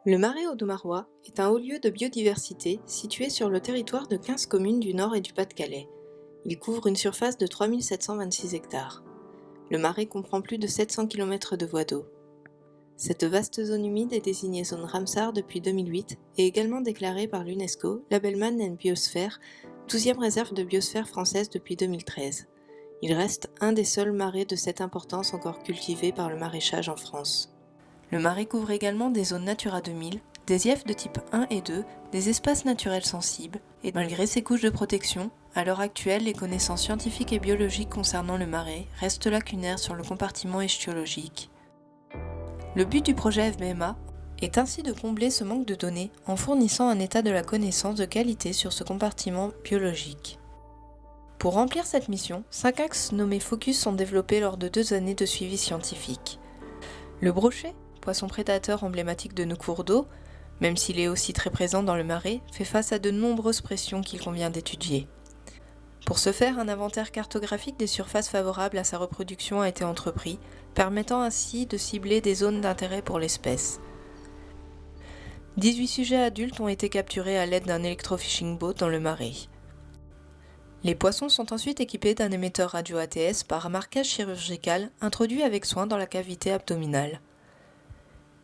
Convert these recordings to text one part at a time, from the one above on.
Le Marais audomarois est un haut lieu de biodiversité situé sur le territoire de 15 communes du Nord et du Pas-de-Calais. Il couvre une surface de 3726 hectares. Le Marais comprend plus de 700 km de voies d'eau. Cette vaste zone humide est désignée zone Ramsar depuis 2008 et également déclarée par l'UNESCO Label Man and Biosphere, 12e réserve de biosphère française depuis 2013. Il reste un des seuls marais de cette importance encore cultivés par le maraîchage en France. Le Marais couvre également des zones Natura 2000, des IF de type 1 et 2, des espaces naturels sensibles, et malgré ces couches de protection, à l'heure actuelle, les connaissances scientifiques et biologiques concernant le Marais restent lacunaires sur le compartiment ichthyologique. Le but du projet FBMA est ainsi de combler ce manque de données en fournissant un état de la connaissance de qualité sur ce compartiment biologique. Pour remplir cette mission, 5 axes nommés Focus sont développés lors de 2 années de suivi scientifique. Le brochet, poisson prédateur emblématique de nos cours d'eau, même s'il est aussi très présent dans le Marais, fait face à de nombreuses pressions qu'il convient d'étudier. Pour ce faire, un inventaire cartographique des surfaces favorables à sa reproduction a été entrepris, permettant ainsi de cibler des zones d'intérêt pour l'espèce. 18 sujets adultes ont été capturés à l'aide d'un electrofishing boat dans le Marais. Les poissons sont ensuite équipés d'un émetteur radio ATS par marquage chirurgical introduit avec soin dans la cavité abdominale.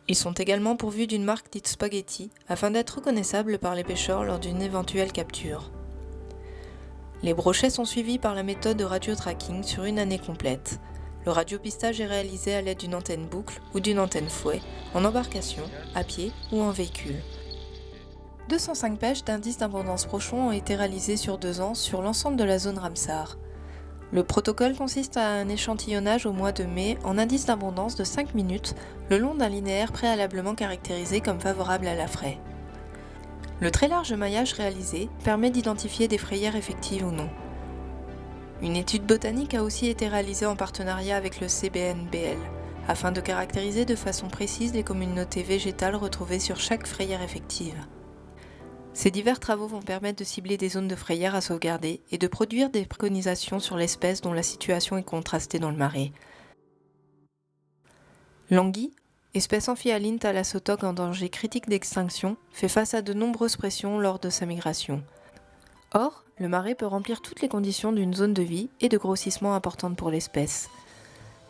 Ils sont également pourvus d'une marque dite spaghetti afin d'être reconnaissables par les pêcheurs lors d'une éventuelle capture. Les brochets sont suivis par la méthode de radio-tracking sur une année complète. Le radiopistage est réalisé à l'aide d'une antenne boucle ou d'une antenne fouet, en embarcation, à pied ou en véhicule. 205 pêches d'indices d'abondance brochons ont été réalisées sur 2 ans sur l'ensemble de la zone Ramsar. Le protocole consiste à un échantillonnage au mois de mai en indice d'abondance de 5 minutes le long d'un linéaire préalablement caractérisé comme favorable à la fraie. Le très large maillage réalisé permet d'identifier des frayères effectives ou non. Une étude botanique a aussi été réalisée en partenariat avec le CBNBL, afin de caractériser de façon précise les communautés végétales retrouvées sur chaque frayère effective. Ces divers travaux vont permettre de cibler des zones de frayère à sauvegarder et de produire des préconisations sur l'espèce dont la situation est contrastée dans le Marais. L'anguille, espèce amphihaline thalassotoque en danger critique d'extinction, fait face à de nombreuses pressions lors de sa migration. Or, le Marais peut remplir toutes les conditions d'une zone de vie et de grossissement importante pour l'espèce.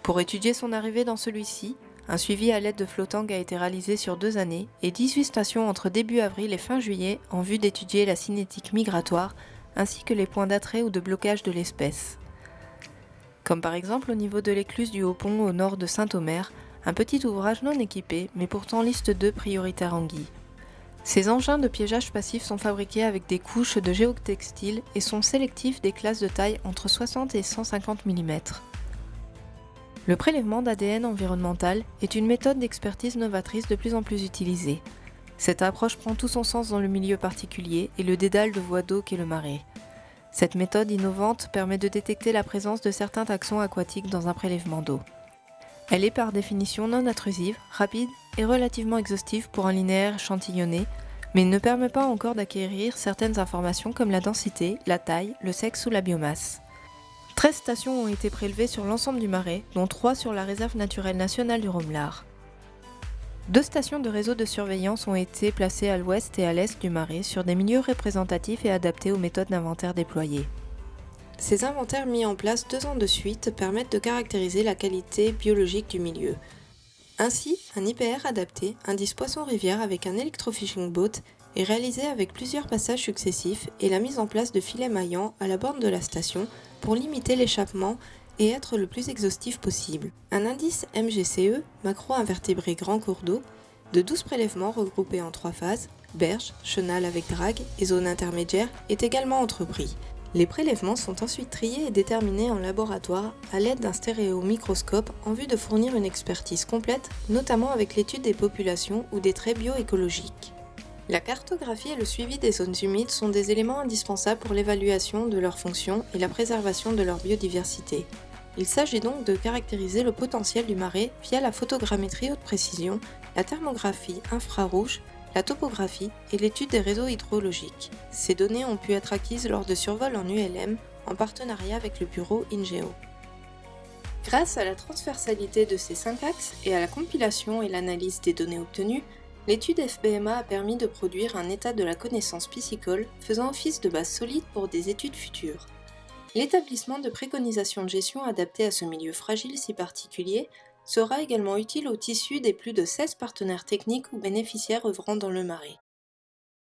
Pour étudier son arrivée dans celui-ci, un suivi à l'aide de flottang a été réalisé sur 2 années et 18 stations entre début avril et fin juillet en vue d'étudier la cinétique migratoire ainsi que les points d'attrait ou de blocage de l'espèce. Comme par exemple au niveau de l'écluse du Haut-Pont au nord de Saint-Omer, un petit ouvrage non équipé mais pourtant liste 2 prioritaire anguille. Ces engins de piégeage passif sont fabriqués avec des couches de géotextile et sont sélectifs des classes de taille entre 60 et 150 mm. Le prélèvement d'ADN environnemental est une méthode d'expertise novatrice de plus en plus utilisée. Cette approche prend tout son sens dans le milieu particulier et le dédale de voies d'eau qu'est le Marais. Cette méthode innovante permet de détecter la présence de certains taxons aquatiques dans un prélèvement d'eau. Elle est par définition non intrusive, rapide et relativement exhaustive pour un linéaire échantillonné, mais ne permet pas encore d'acquérir certaines informations comme la densité, la taille, le sexe ou la biomasse. 13 stations ont été prélevées sur l'ensemble du Marais, dont 3 sur la réserve naturelle nationale du Romelard. 2 stations de réseau de surveillance ont été placées à l'ouest et à l'est du Marais sur des milieux représentatifs et adaptés aux méthodes d'inventaire déployées. Ces inventaires mis en place 2 ans de suite permettent de caractériser la qualité biologique du milieu. Ainsi, un IPR adapté, indice poisson-rivière avec un electrofishing boat, est réalisé avec plusieurs passages successifs et la mise en place de filets maillants à la borne de la station pour limiter l'échappement et être le plus exhaustif possible. Un indice MGCE, macro-invertébré grand cours d'eau, de 12 prélèvements regroupés en 3 phases, berge, chenal avec drague et zone intermédiaire, est également entrepris. Les prélèvements sont ensuite triés et déterminés en laboratoire à l'aide d'un stéréomicroscope en vue de fournir une expertise complète, notamment avec l'étude des populations ou des traits bioécologiques. La cartographie et le suivi des zones humides sont des éléments indispensables pour l'évaluation de leurs fonctions et la préservation de leur biodiversité. Il s'agit donc de caractériser le potentiel du Marais via la photogrammétrie haute précision, la thermographie infrarouge, la topographie et l'étude des réseaux hydrologiques. Ces données ont pu être acquises lors de survols en ULM en partenariat avec le bureau INGEO. Grâce à la transversalité de ces 5 axes et à la compilation et l'analyse des données obtenues, L'étude FBMA a permis de produire un état de la connaissance piscicole faisant office de base solide pour des études futures. L'établissement de préconisations de gestion adaptées à ce milieu fragile si particulier sera également utile au tissu des plus de 16 partenaires techniques ou bénéficiaires œuvrant dans le marais.